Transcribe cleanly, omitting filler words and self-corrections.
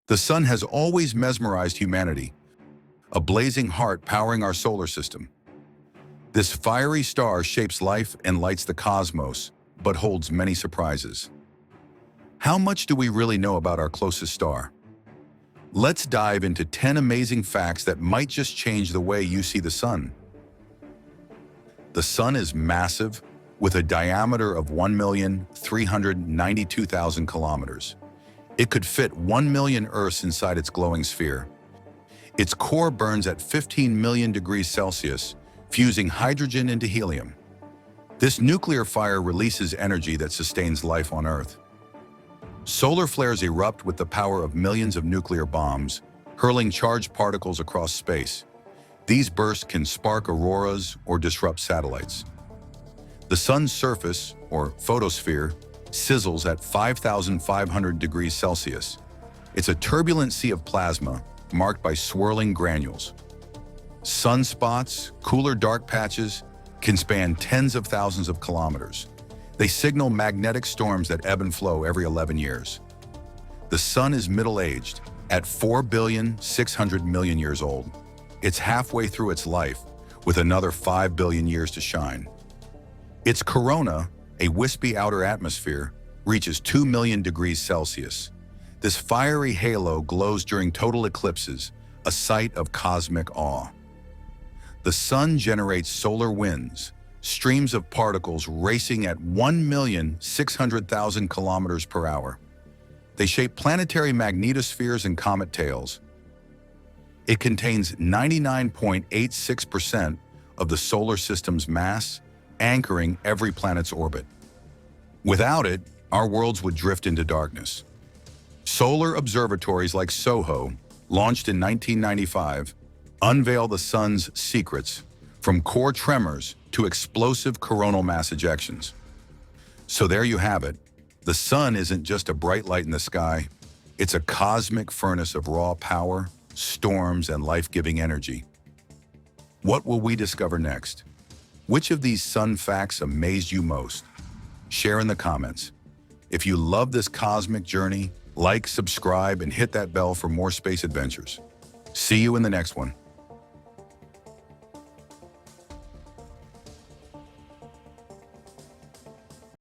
The sun has always mesmerized humanity, a blazing heart powering our solar system. This fiery star shapes life and lights the cosmos, but holds many surprises. How much do we really know about our closest star? Let's dive into 10 amazing facts that might just change the way you see the sun. The sun is massive, with a diameter of 1,392,000 kilometers. It could fit 1 million Earths inside its glowing sphere. Its core burns at 15 million degrees Celsius, fusing hydrogen into helium. This nuclear fire releases energy that sustains life on Earth. Solar flares erupt with the power of millions of nuclear bombs, hurling charged particles across space. These bursts can spark auroras or disrupt satellites. The sun's surface, or photosphere, sizzles at 5,500 degrees Celsius. It's a turbulent sea of plasma, marked by swirling granules. Sunspots, cooler dark patches, can span tens of thousands of kilometers. They signal magnetic storms that ebb and flow every 11 years. The sun is middle-aged, at 4,600,000,000 years old. It's halfway through its life, with another 5 billion years to shine. Its corona, a wispy outer atmosphere, reaches 2 million degrees Celsius. This fiery halo glows during total eclipses, a sight of cosmic awe. The sun generates solar winds, streams of particles racing at 1,600,000 kilometers per hour. They shape planetary magnetospheres and comet tails. It contains 99.86% of the solar system's mass, anchoring every planet's orbit. Without it, our worlds would drift into darkness. Solar observatories like SOHO, launched in 1995, unveil the sun's secrets, from core tremors to explosive coronal mass ejections. So there you have it. The sun isn't just a bright light in the sky. It's a cosmic furnace of raw power, storms, and life-giving energy. What will we discover next? Which of these sun facts amazed you most? Share in the comments. If you love this cosmic journey, like, subscribe, and hit that bell for more space adventures. See you in the next one.